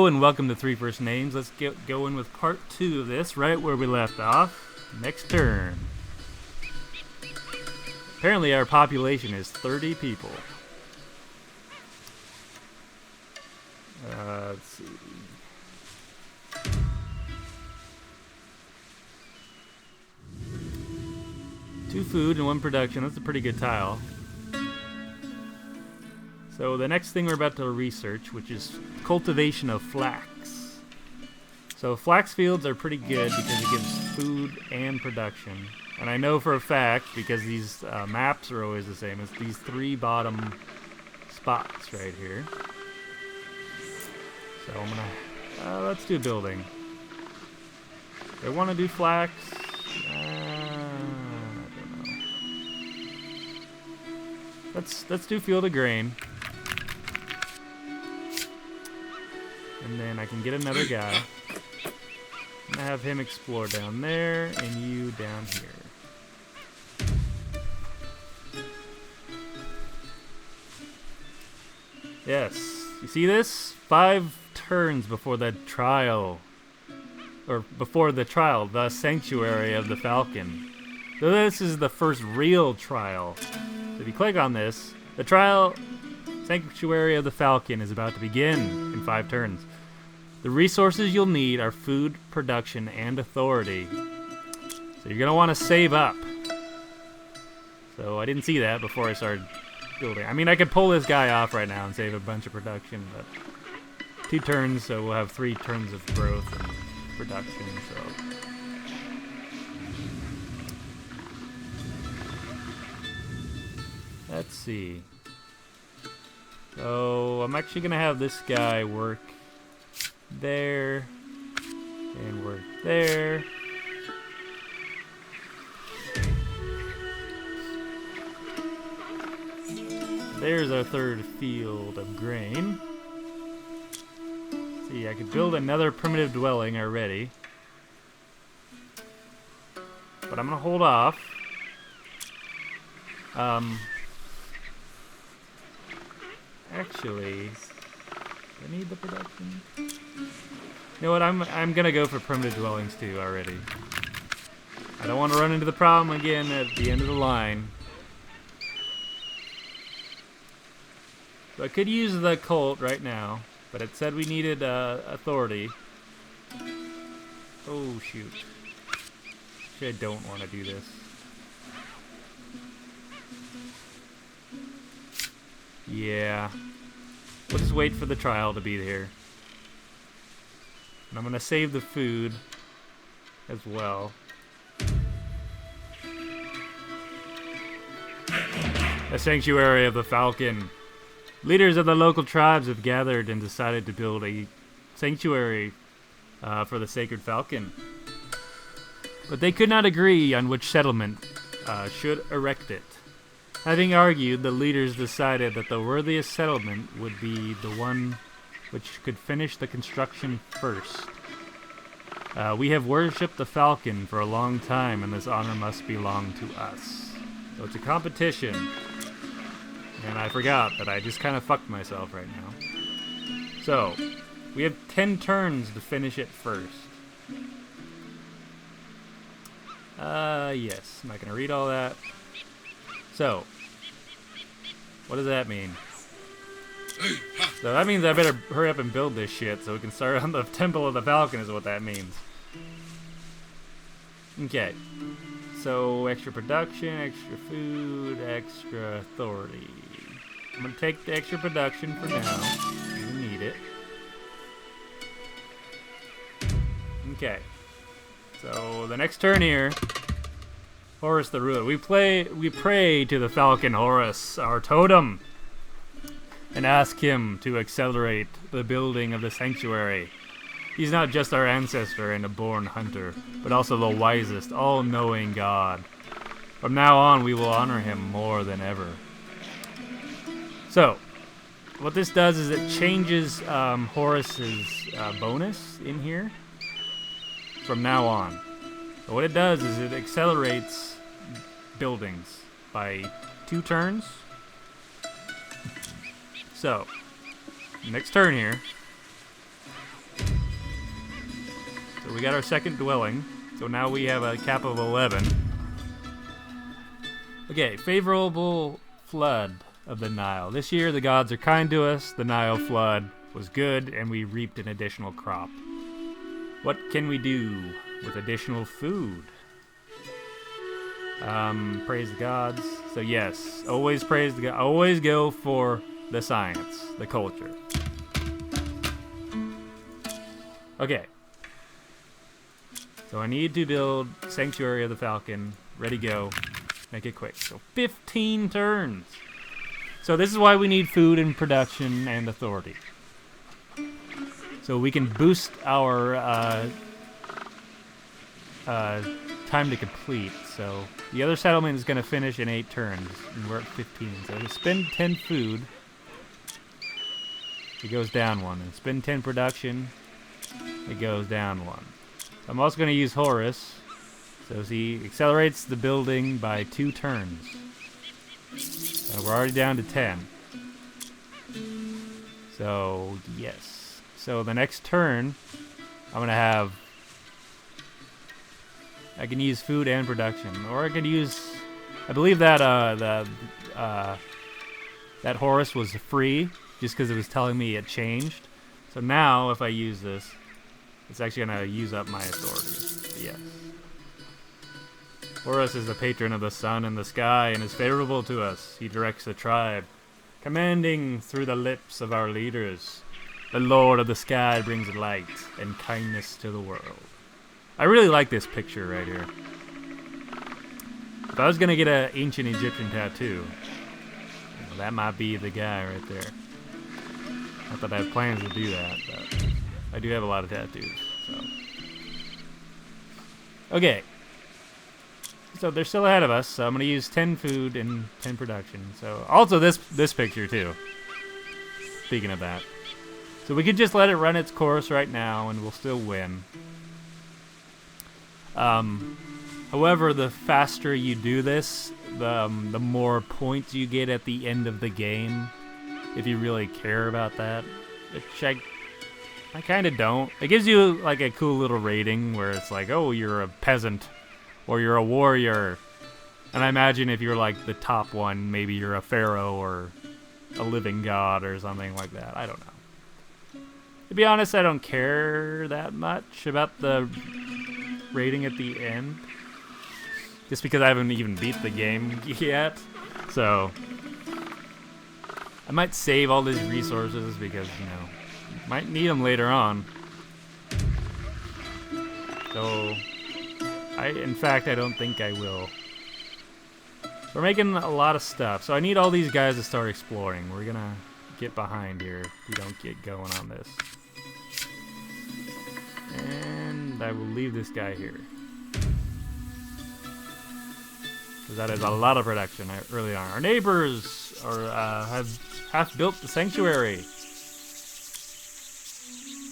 Hello and welcome to Three First Names. Let's get going with part 2 of this, right where we left off. Next turn. Apparently our population is 30 people. Let's see. Two food and one production. That's a pretty good tile. So the next thing we're about to research, which is cultivation of flax. So flax fields are pretty good because it gives food and production. And I know for a fact, because these maps are always the same, it's these 3 bottom spots right here. So I'm gonna, let's do building. Do I want to do flax? I don't know. Let's do field of grain. And then I can get another guy. I'm gonna have him explore down there, and you down here. Yes, you see this? 5 turns before the trial, the sanctuary of the falcon. So this is the first real trial. So if you click on this, the trial, sanctuary of the falcon, is about to begin in 5 turns. The resources you'll need are food, production, and authority. So you're going to want to save up. So I didn't see that before I started building. I mean, I could pull this guy off right now and save a bunch of production, but 2 turns, so we'll have 3 turns of growth and production, so. Let's see. So I'm actually going to have this guy work there, and work there. There's our 3rd field of grain. See, I could build another primitive dwelling already, but I'm gonna hold off. Actually, do I need the production? You know what? I'm gonna go for primitive dwellings too already. I don't want to run into the problem again at the end of the line. So I could use the cult right now, but it said we needed authority. Oh shoot! Actually, I don't want to do this. Yeah. We'll just wait for the trial to be here. And I'm gonna save the food as well. The sanctuary of the falcon. Leaders of the local tribes have gathered and decided to build a sanctuary for the sacred falcon. But they could not agree on which settlement should erect it. Having argued, the leaders decided that the worthiest settlement would be the one which could finish the construction first. We have worshipped the falcon for a long time, and this honor must belong to us. So it's a competition. And I forgot that I just kind of fucked myself right now. So, we have 10 turns to finish it first. Yes. I'm not going to read all that. So, what does that mean? So that means I better hurry up and build this shit so we can start on the Temple of the Falcon is what that means. Okay. So, extra production, extra food, extra authority. I'm going to take the extra production for now. We need it. Okay. So, the next turn here, Horus the Ruler. We pray to the Falcon Horus, our totem, and ask him to accelerate the building of the sanctuary. He's not just our ancestor and a born hunter, but also the wisest, all-knowing God. From now on, we will honor him more than ever. So, what this does is it changes Horus's bonus in here from now on. So what it does is it accelerates buildings by 2 turns. So, next turn here, So we got our second dwelling. So now we have a cap of 11. Okay, favorable flood of the Nile. This year the gods are kind to us. The Nile flood was good and we reaped an additional crop. What can we do with additional food? Praise the gods. So yes, always praise the gods. Always go for the science, the culture. Okay. So I need to build Sanctuary of the Falcon. Ready, go. Make it quick. So 15 turns. So this is why we need food and production and authority. So we can boost our time to complete. So the other settlement is going to finish in 8 turns, and we're at 15. So to spend 10 food, it goes down 1. And spend 10 production, it goes down 1. So I'm also going to use Horus. So he accelerates the building by 2 turns. So we're already down to 10. So yes. So the next turn, I'm going to have... I can use food and production, or I could use. I believe that that Horus was free, just because it was telling me it changed. So now, if I use this, it's actually gonna use up my authority. Yes. Horus is the patron of the sun and the sky, and is favorable to us. He directs the tribe, commanding through the lips of our leaders. The Lord of the sky brings light and kindness to the world. I really like this picture right here. If I was gonna get an ancient Egyptian tattoo, that might be the guy right there. Not that I have plans to do that, but I do have a lot of tattoos. So. Okay. So they're still ahead of us, so I'm gonna use 10 food and 10 production. So also this picture too. Speaking of that. So we could just let it run its course right now and we'll still win. However, the faster you do this, the more points you get at the end of the game, if you really care about that. Which I kind of don't. It gives you like a cool little rating where it's like, oh, you're a peasant, or you're a warrior. And I imagine if you're like the top one, maybe you're a pharaoh or a living god or something like that. I don't know. To be honest, I don't care that much about the rating at the end, just because I haven't even beat the game yet. So I might save all these resources because, you know, might need them later on. So in fact, I don't think I will. We're making a lot of stuff, so I need all these guys to start exploring. We're gonna get behind here if we don't get going on this. And I will leave this guy here, because that is a lot of production early on. Our neighbors have built the sanctuary.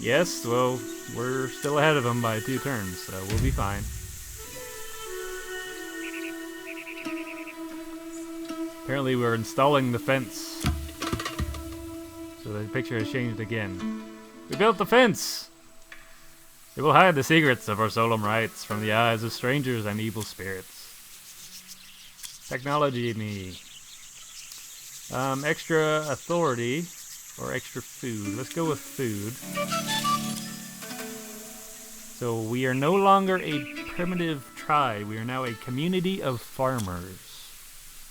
Yes, well, we're still ahead of them by 2 turns, so we'll be fine. Apparently we're installing the fence. So the picture has changed again. We built the fence! It will hide the secrets of our solemn rites from the eyes of strangers and evil spirits. Technology me. Extra authority or extra food. Let's go with food. So we are no longer a primitive tribe. We are now a community of farmers.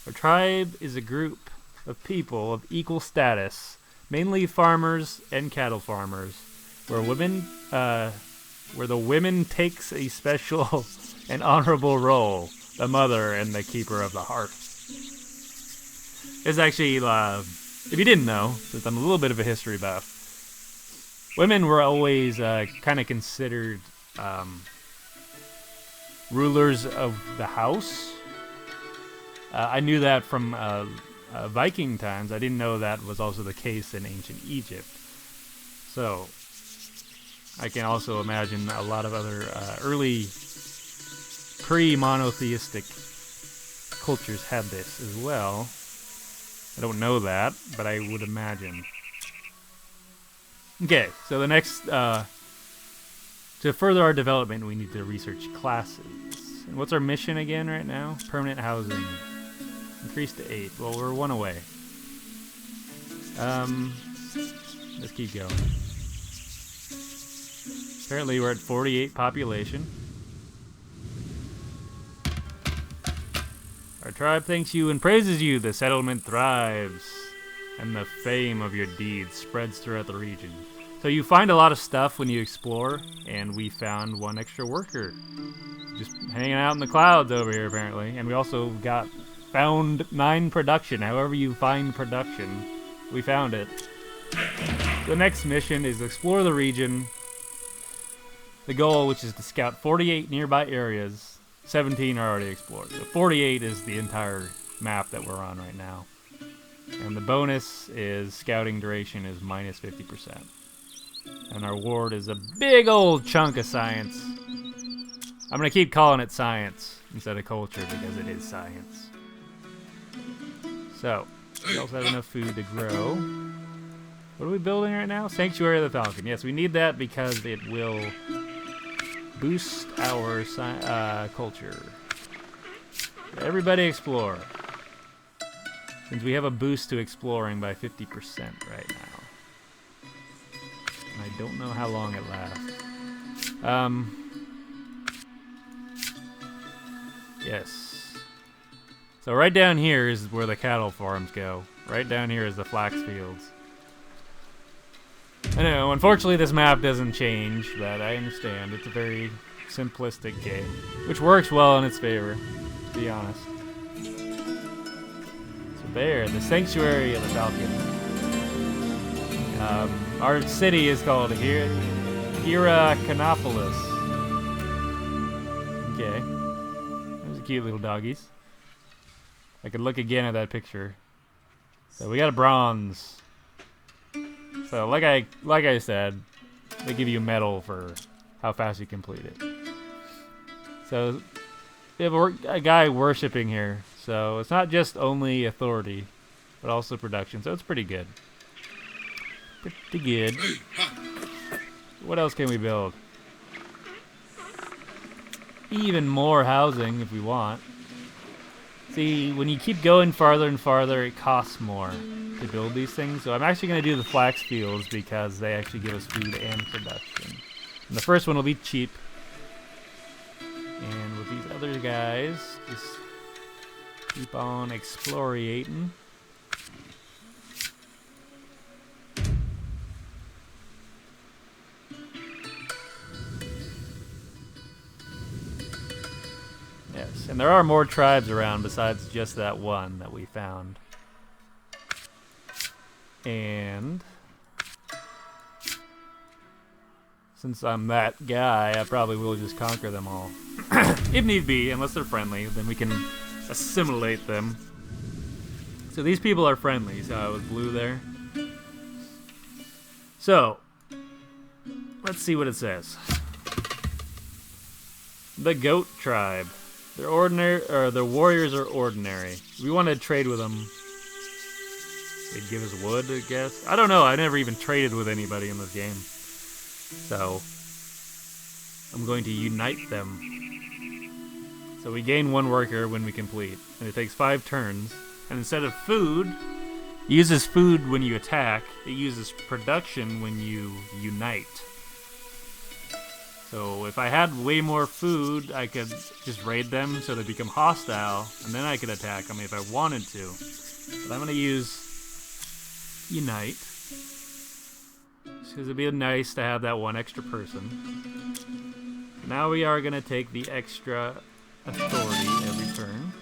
Our tribe is a group of people of equal status, mainly farmers and cattle farmers, where the women takes a special and honorable role, the mother and the keeper of the hearth. It's actually, if you didn't know, since I'm a little bit of a history buff, women were always kind of considered rulers of the house. I knew that from Viking times. I didn't know that was also the case in ancient Egypt. So I can also imagine a lot of other early pre-monotheistic cultures had this as well. I don't know that, but I would imagine. Okay, so the next To further our development, we need to research classes. And what's our mission again right now? Permanent housing. Increase to 8. Well, we're 1 away. Let's keep going. Apparently we're at 48 population. Our tribe thanks you and praises you. The settlement thrives, and the fame of your deeds spreads throughout the region. So you find a lot of stuff when you explore, and we found 1 extra worker. Just hanging out in the clouds over here, apparently. And we also found 9 production. However you find production, we found it. The next mission is explore the region. The goal, which is to scout 48 nearby areas. 17 are already explored. So 48 is the entire map that we're on right now. And the bonus is scouting duration is minus 50%. And our ward is a big old chunk of science. I'm going to keep calling it science instead of culture because it is science. So, we also have enough food to grow. What are we building right now? Sanctuary of the Falcon. Yes, we need that because it will boost our culture. Everybody explore. Since we have a boost to exploring by 50% right now. And I don't know how long it lasts. Yes. So right down here is where the cattle farms go. Right down here is the flax fields. I know, unfortunately this map doesn't change, but I understand. It's a very simplistic game, which works well in its favor, to be honest. So there, the Sanctuary of the Falcon. Our city is called Hierakonpolis. Okay. Those are cute little doggies. I could look again at that picture. So we got a bronze. So like I said, they give you a medal for how fast you complete it. So we have a guy worshipping here. So it's not just only authority, but also production. So it's pretty good. Pretty good. What else can we build? Even more housing if we want. See, when you keep going farther and farther, it costs more to build these things. So I'm actually going to do the flax fields because they actually give us food and production. And the first one will be cheap. And with these other guys, just keep on explorating. Yes, and there are more tribes around besides just that one that we found. And since I'm that guy, I probably will just conquer them all. If need be, unless they're friendly, then we can assimilate them. So these people are friendly, so with blue there. So, let's see what it says. The Goat Tribe. They're ordinary, or the warriors are ordinary. We want to trade with them. They'd give us wood, I guess. I don't know. I never even traded with anybody in this game. So, I'm going to unite them. So we gain 1 worker when we complete. And it takes 5 turns. And instead of food, it uses food when you attack. It uses production when you unite. So if I had way more food, I could just raid them so they become hostile, and then I could attack them if I wanted to. But I'm going to use Unite, because it'd be nice to have that 1 extra person. Now we are going to take the extra authority every turn.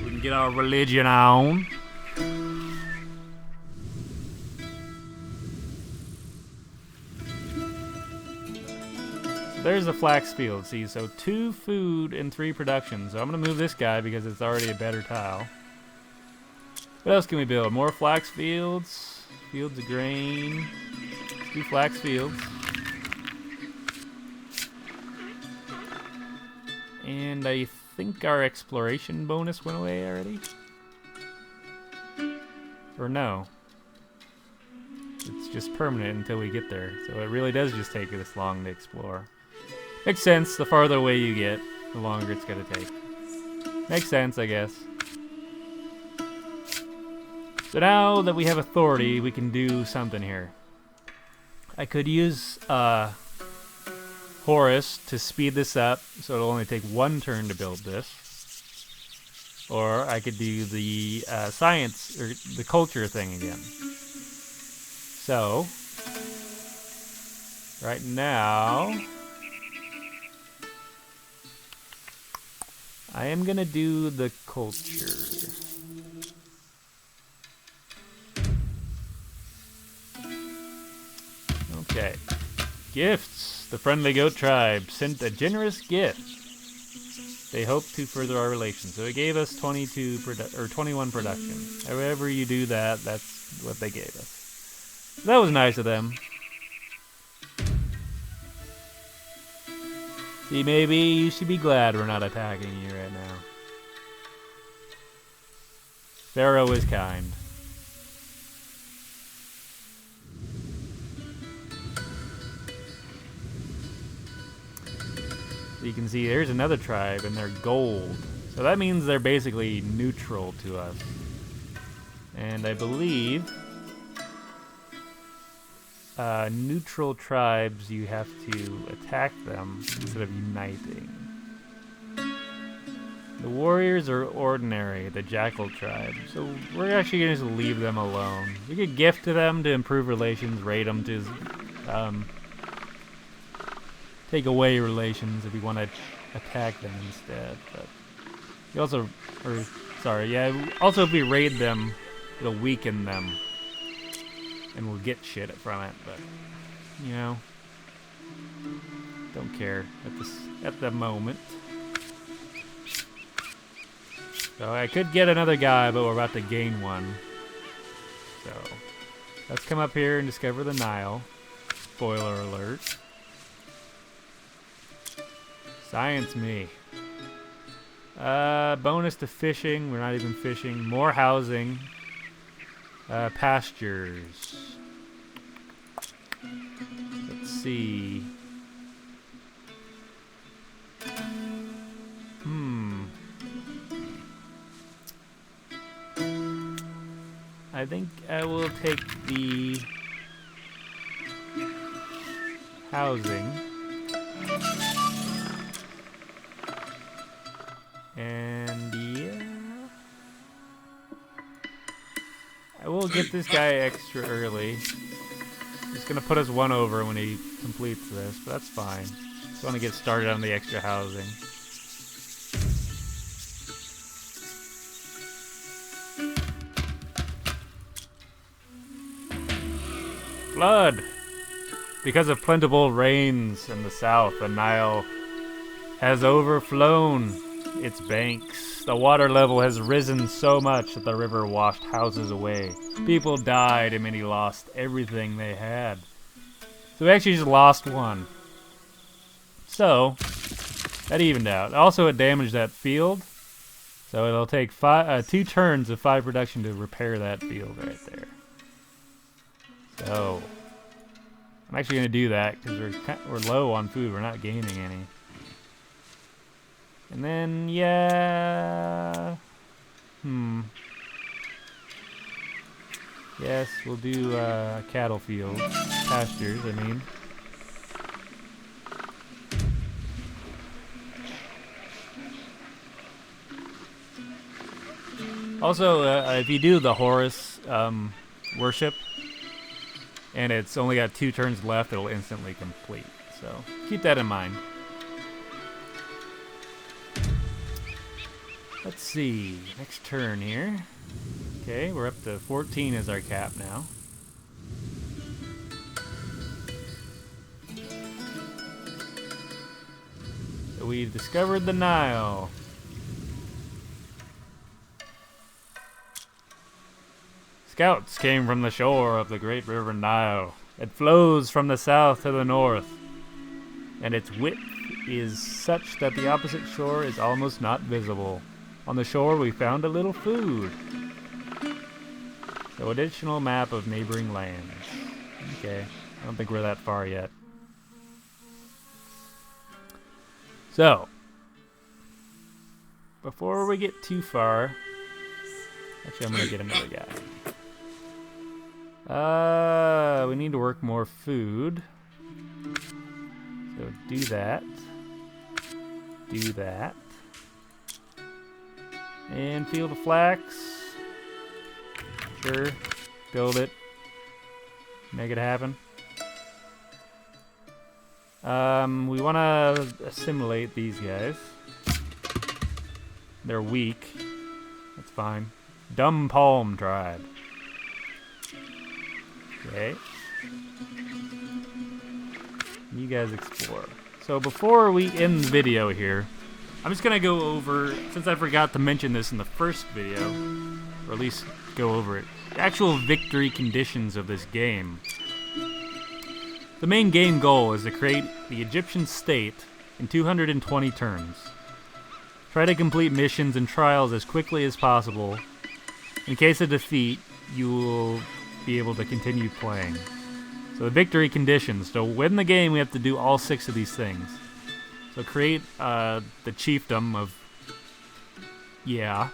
We can get our religion on. There's the flax field, see, so 2 food and 3 production. So I'm going to move this guy because it's already a better tile. What else can we build? More flax fields. Fields of grain. Let's do flax fields. And I think our exploration bonus went away already. Or no. It's just permanent until we get there. So it really does just take this long to explore. Makes sense. The farther away you get, the longer it's going to take. Makes sense, I guess. So now that we have authority, we can do something here. I could use Horus to speed this up, so it'll only take 1 turn to build this. Or I could do the science, or the culture thing again. So, right now, I am gonna do the culture. Okay. Gifts. The friendly goat tribe sent a generous gift. They hope to further our relations. So it gave us 21 production. However you do that, that's what they gave us. That was nice of them. See, maybe you should be glad we're not attacking you right now. Pharaoh is kind. So you can see there's another tribe and they're gold. So that means they're basically neutral to us. And I believe neutral tribes, you have to attack them instead of uniting. The warriors are ordinary, the jackal tribe. So we're actually going to just leave them alone. We could gift to them to improve relations, raid them to take away relations if we want to attack them instead. But you also, also if we raid them, it'll weaken them. And we'll get shit from it, but you know, don't care at the moment. So I could get another guy, but we're about to gain one. So let's come up here and discover the Nile. Spoiler alert. Science me. Bonus to fishing. We're not even fishing. More housing. Pastures. Let's see. I think I will take the housing. And yeah. I will get this guy extra early. It's gonna put us 1 over when he completes this, but that's fine. Just want to get started on the extra housing. Flood! Because of plentiful rains in the south, the Nile has overflown its banks. The water level has risen so much that the river washed houses away. People died and many lost everything they had. So we actually just lost 1. So, that evened out. Also, it damaged that field. So it'll take 2 turns of 5 production to repair that field right there. So, I'm actually going to do that because we're low on food. We're not gaining any. And then, yeah... Yes, we'll do cattle field. Pastures, I mean. Also, if you do the Horus worship, and it's only got 2 turns left, it'll instantly complete. So, keep that in mind. Let's see, next turn here. Okay, we're up to 14 as our cap now. So we've discovered the Nile. Scouts came from the shore of the great river Nile. It flows from the south to the north, and its width is such that the opposite shore is almost not visible. On the shore we found a little food. So additional map of neighboring lands. Okay, I don't think we're that far yet. So, before we get too far, actually I'm gonna get another guy. We need to work more food. So do that. Do that. And field of flax. Sure. Build it. Make it happen. We want to assimilate these guys. They're weak. That's fine. Dumb Palm tribe. Okay. You guys explore. So before we end the video here, I'm just gonna go over, since I forgot to mention this in the first video, or at least go over it, the actual victory conditions of this game. The main game goal is to create the Egyptian state in 220 turns. Try to complete missions and trials as quickly as possible. In case of defeat, you will be able to continue playing. So the victory conditions. To win the game, we have to do all 6 of these things. So create the chiefdom of... Yeah.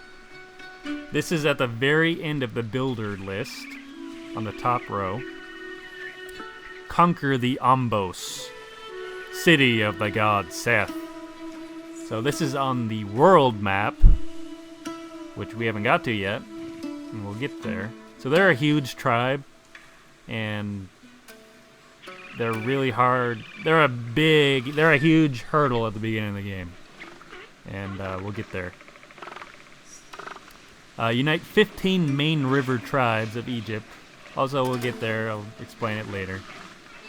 This is at the very end of the builder list, on the top row. Conquer the Ombos, city of the god Seth. So this is on the world map, which we haven't got to yet, and we'll get there. So they're a huge tribe, and they're really hard. They're a huge hurdle at the beginning of the game, and we'll get there. Unite 15 main river tribes of Egypt. Also, we'll get there. I'll explain it later.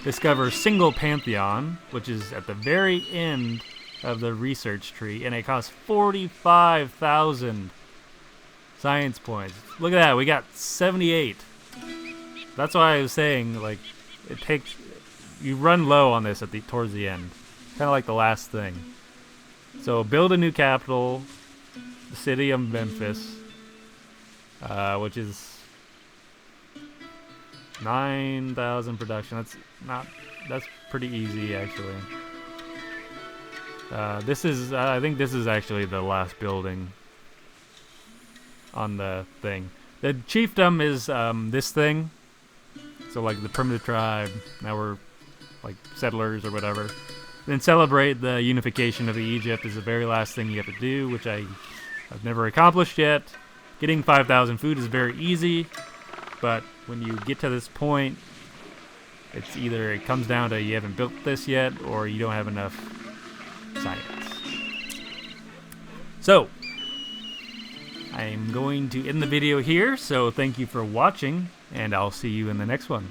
Discover single pantheon, which is at the very end of the research tree, and it costs 45,000 science points. Look at that, we got 78. That's why I was saying, like, it takes, you run low on this at towards the end, kind of like the last thing. So build a new capital, the city of Memphis, which is 9,000 production. That's pretty easy, actually. This is, I think this is actually the last building on the thing. The chiefdom is this thing. So like the primitive tribe, now we're like settlers or whatever. Then celebrate the unification of Egypt is the very last thing you have to do, which I've never accomplished yet. Getting 5,000 food is very easy, but when you get to this point, it's either it comes down to you haven't built this yet, or you don't have enough science. So, I'm going to end the video here, so thank you for watching, and I'll see you in the next one.